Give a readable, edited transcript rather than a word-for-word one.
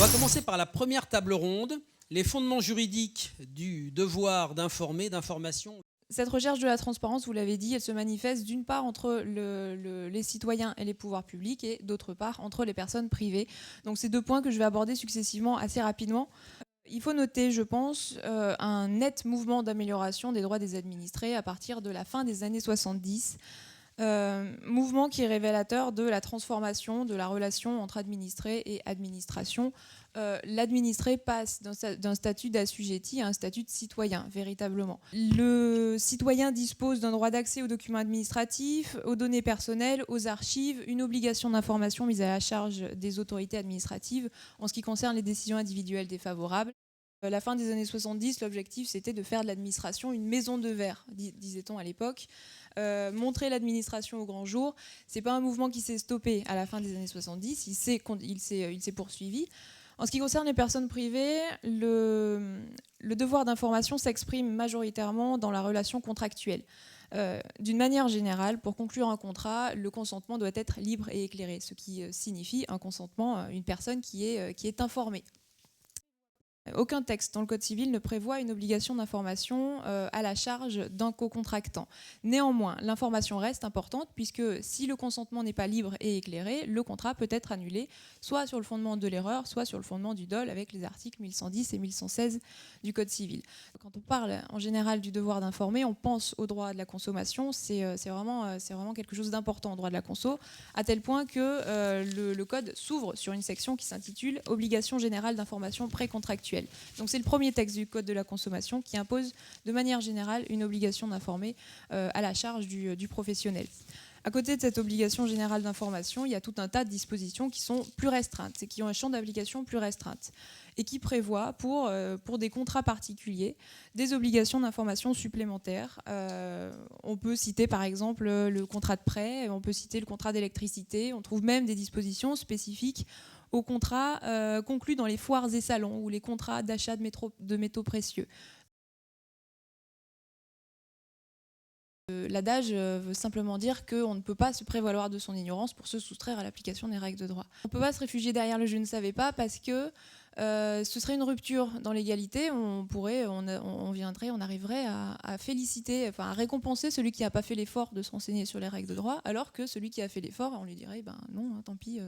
va commencer par la première table ronde, les fondements juridiques du devoir d'informer, d'information. Cette recherche de la transparence, vous l'avez dit, elle se manifeste d'une part entre les citoyens et les pouvoirs publics et d'autre part entre les personnes privées. Donc c'est deux points que je vais aborder successivement assez rapidement. Il faut noter, je pense, un net mouvement d'amélioration des droits des administrés à partir de la fin des années 70. Mouvement qui est révélateur de la transformation de la relation entre administrés et administration. L'administré passe d'un statut d'assujetti à un statut de citoyen, véritablement. Le citoyen dispose d'un droit d'accès aux documents administratifs, aux données personnelles, aux archives, une obligation d'information mise à la charge des autorités administratives en ce qui concerne les décisions individuelles défavorables. À la fin des années 70, l'objectif c'était de faire de l'administration une maison de verre, disait-on à l'époque. Montrer l'administration au grand jour, c'est pas un mouvement qui s'est stoppé à la fin des années 70, il s'est poursuivi. En ce qui concerne les personnes privées, le devoir d'information s'exprime majoritairement dans la relation contractuelle. D'une manière générale, pour conclure un contrat, le consentement doit être libre et éclairé, ce qui signifie un consentement, une personne qui est informée. Aucun texte dans le Code civil ne prévoit une obligation d'information à la charge d'un co-contractant. Néanmoins, l'information reste importante puisque si le consentement n'est pas libre et éclairé, le contrat peut être annulé, soit sur le fondement de l'erreur, soit sur le fondement du dol avec les articles 1110 et 1116 du Code civil. Quand on parle en général du devoir d'informer, on pense au droit de la consommation, c'est vraiment quelque chose d'important au droit de la conso, à tel point que le Code s'ouvre sur une section qui s'intitule « Obligation générale d'information précontractuelle ». Donc c'est le premier texte du Code de la consommation qui impose de manière générale une obligation d'informer à la charge du professionnel. À côté de cette obligation générale d'information, il y a tout un tas de dispositions qui sont plus restreintes et qui ont un champ d'application plus restreint et qui prévoient pour des contrats particuliers des obligations d'information supplémentaires. On peut citer par exemple le contrat de prêt, on peut citer le contrat d'électricité, on trouve même des dispositions spécifiques aux contrats conclus dans les foires et salons ou les contrats d'achat de métaux précieux. L'adage veut simplement dire qu'on ne peut pas se prévaloir de son ignorance pour se soustraire à l'application des règles de droit. On ne peut pas se réfugier derrière le « je ne savais pas » parce que ce serait une rupture dans l'égalité. On arriverait à féliciter, enfin à récompenser celui qui n'a pas fait l'effort de se renseigner sur les règles de droit, alors que celui qui a fait l'effort, on lui dirait ben non, tant pis.